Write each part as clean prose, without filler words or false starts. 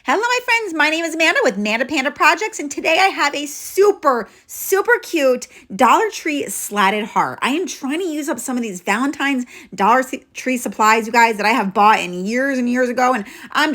Hello, my friends. My name is Amanda with Manda Panda Projects, and today I have a super cute Dollar Tree slatted heart. I am trying to use up some of these Valentine's Dollar Tree supplies, you guys, that I have bought in years and years ago, and I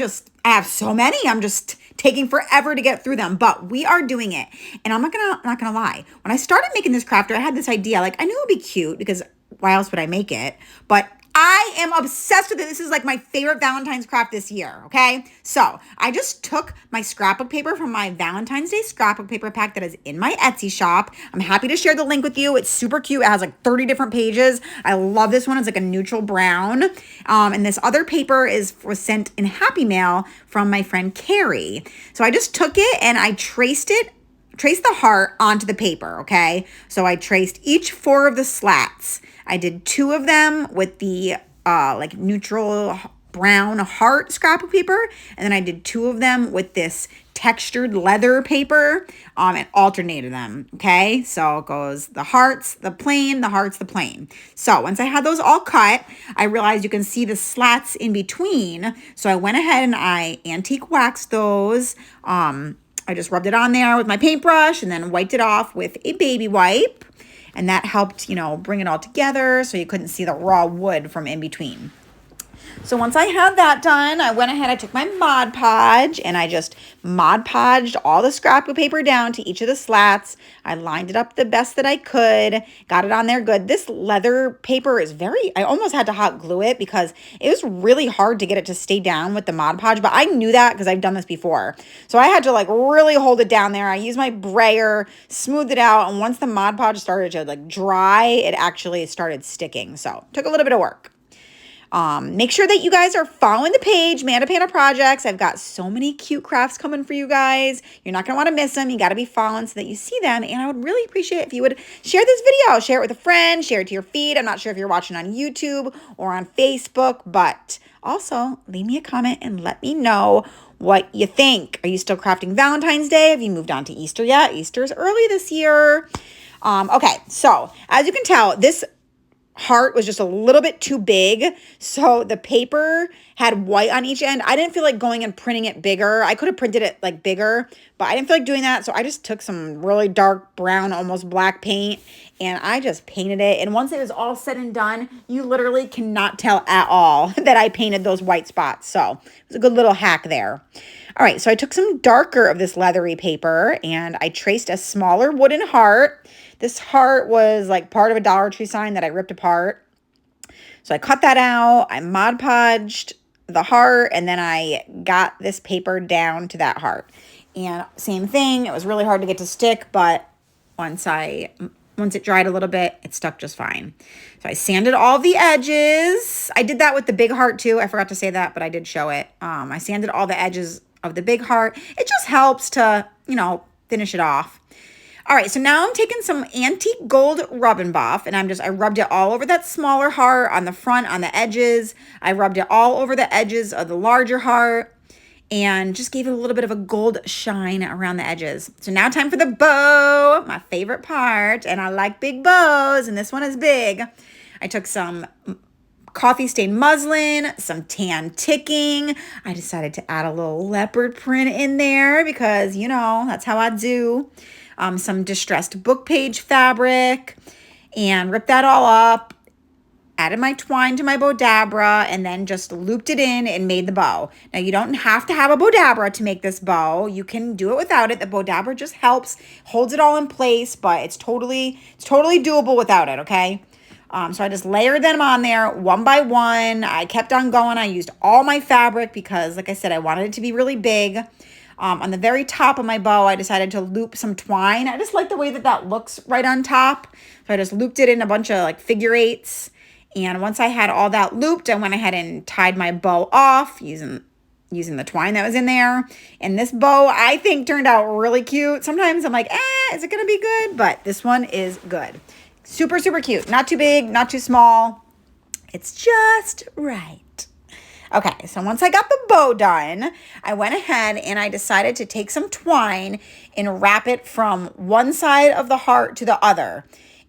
have so many. I'm just taking forever to get through them, but we are doing it. And I'm not gonna lie. When I started making this crafter, I had this idea, like I knew it would be cute because why else would I make it? But I am obsessed with it. This is like my favorite Valentine's craft this year, okay? So I just took my scrapbook paper from my Valentine's Day scrapbook paper pack that is in my Etsy shop. I'm happy to share the link with you. It's super cute. It has like 30 different pages. I love this one. It's like a neutral brown. And this other paper was sent in Happy Mail from my friend Carrie. So I just took it and I traced the heart onto the paper, okay? So I traced each 4 of the slats. I did 2 of them with the like neutral brown heart scrapbook paper, and then I did 2 of them with this textured leather paper and alternated them, okay? So it goes the hearts, the plain, the hearts, the plain. So once I had those all cut, I realized you can see the slats in between. So I went ahead and I antique waxed those. I just rubbed it on there with my paintbrush and then wiped it off with a baby wipe. And that helped, bring it all together so you couldn't see the raw wood from in between. So once I had that done, I went ahead, I took my Mod Podge and I just Mod Podged all the scrapbook paper down to each of the slats. I lined it up the best that I could, got it on there good. This leather paper is I almost had to hot glue it because it was really hard to get it to stay down with the Mod Podge, but I knew that because I've done this before. So I had to like really hold it down there. I used my brayer, smoothed it out, and once the Mod Podge started to like dry, it actually started sticking. So it took a little bit of work. Make sure that you guys are following the page, Manda Panda Projects. I've got so many cute crafts coming for you guys. You're not going to want to miss them. You got to be following so that you see them. And I would really appreciate it if you would share this video. Share it with a friend. Share it to your feed. I'm not sure if you're watching on YouTube or on Facebook, but also leave me a comment and let me know what you think. Are you still crafting Valentine's Day? Have you moved on to Easter yet? Easter's early this year. Okay, so as you can tell, this heart was just a little bit too big, so the paper had white on each end. I didn't feel like going and printing it bigger. I could have printed it like bigger, but I didn't feel like doing that, so I just took some really dark brown, almost black paint, and I just painted it. And once it was all said and done, you literally cannot tell at all that I painted those white spots, so it was a good little hack there. All right, so I took some darker of this leathery paper and I traced a smaller wooden heart. This heart was like part of a Dollar Tree sign that I ripped apart. So I cut that out, I Mod Podged the heart, and then I got this paper down to that heart. And same thing, it was really hard to get to stick, but once it dried a little bit, it stuck just fine. So I sanded all the edges. I did that with the big heart too. I forgot to say that, but I did show it. I sanded all the edges of the big heart. It just helps to, finish it off. All right, so now I'm taking some antique gold rub and buff, and I rubbed it all over that smaller heart on the front, on the edges. I rubbed it all over the edges of the larger heart and just gave it a little bit of a gold shine around the edges. So now time for the bow, my favorite part, and I like big bows, and this one is big. I took some coffee stained muslin, some tan ticking. I decided to add a little leopard print in there because, that's how I do. Some distressed book page fabric, and ripped that all up. Added my twine to my Bodabra and then just looped it in and made the bow. Now you don't have to have a Bodabra to make this bow. You can do it without it. The Bodabra just helps, holds it all in place, but it's totally doable without it, okay? So I just layered them on there one by one. I kept on going. I used all my fabric because, like I said, I wanted it to be really big. On the very top of my bow, I decided to loop some twine. I just like the way that looks right on top. So I just looped it in a bunch of like figure eights. And once I had all that looped, I went ahead and tied my bow off using the twine that was in there. And this bow, I think, turned out really cute. Sometimes I'm like, is it going to be good? But this one is good. Super cute. Not too big, not too small. It's just right. Okay, so once I got the bow done, I went ahead and I decided to take some twine and wrap it from one side of the heart to the other.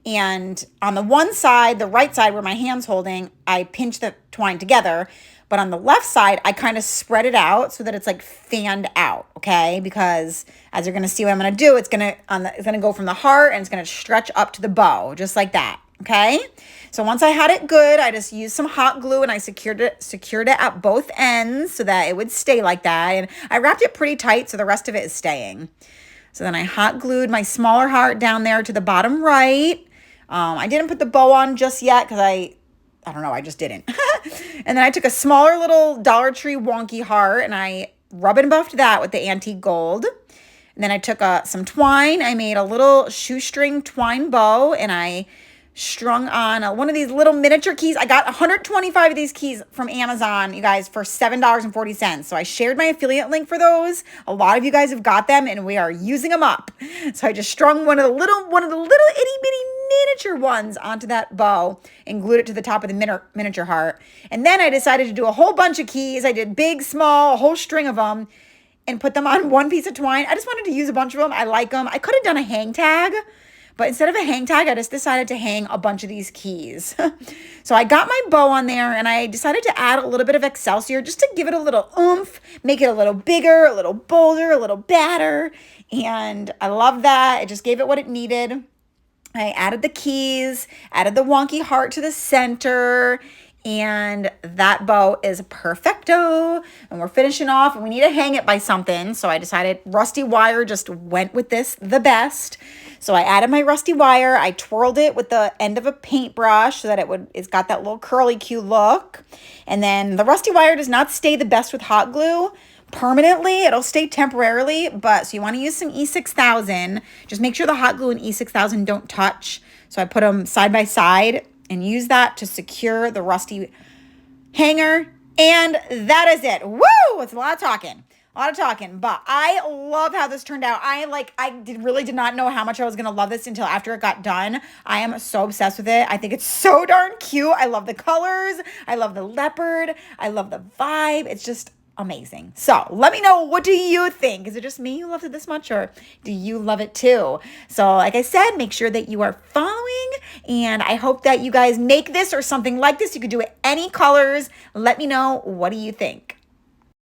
And on the one side, the right side where my hand's holding, I pinched the twine together. But on the left side, I kind of spread it out so that it's like fanned out, okay? Because as you're gonna see what I'm gonna do, it's gonna go from the heart and it's gonna stretch up to the bow, just like that, okay? So once I had it good, I just used some hot glue and I secured it at both ends so that it would stay like that. And I wrapped it pretty tight so the rest of it is staying. So then I hot glued my smaller heart down there to the bottom right. I didn't put the bow on just yet because I don't know, I just didn't. And then I took a smaller little Dollar Tree wonky heart and I rub and buffed that with the antique gold. And then I took some twine. I made a little shoestring twine bow and I strung on one of these little miniature keys. I got 125 of these keys from Amazon, you guys, for $7.40. So I shared my affiliate link for those. A lot of you guys have got them and we are using them up. So I just strung one of the little itty bitty miniature ones onto that bow and glued it to the top of the miniature heart. And then I decided to do a whole bunch of keys. I did big, small, a whole string of them and put them on one piece of twine. I just wanted to use a bunch of them. I like them. I could have done a hang tag, but instead of a hang tag, I just decided to hang a bunch of these keys. So I got my bow on there and I decided to add a little bit of Excelsior just to give it a little oomph, make it a little bigger, a little bolder, a little badder. And I love that. It just gave it what it needed. I added the keys, added the wonky heart to the center, and that bow is perfecto. And we're finishing off and we need to hang it by something. So I decided rusty wire just went with this the best. So I added my rusty wire. I twirled it with the end of a paintbrush so that it's got that little curly Q look. And then the rusty wire does not stay the best with hot glue permanently. It'll stay temporarily, but so you want to use some E6000. Just make sure the hot glue and E6000 don't touch. So I put them side by side and use that to secure the rusty hanger. And that is it. Woo! It's a lot of talking. But I love how this turned out. I really did not know how much I was going to love this until after it got done. I am so obsessed with it. I think it's so darn cute. I love the colors. I love the leopard. I love the vibe. It's just amazing. So let me know, what do you think? Is it just me who loved it this much, or do you love it too? So like I said, make sure that you are following, and I hope that you guys make this or something like this. You could do it any colors. Let me know, what do you think?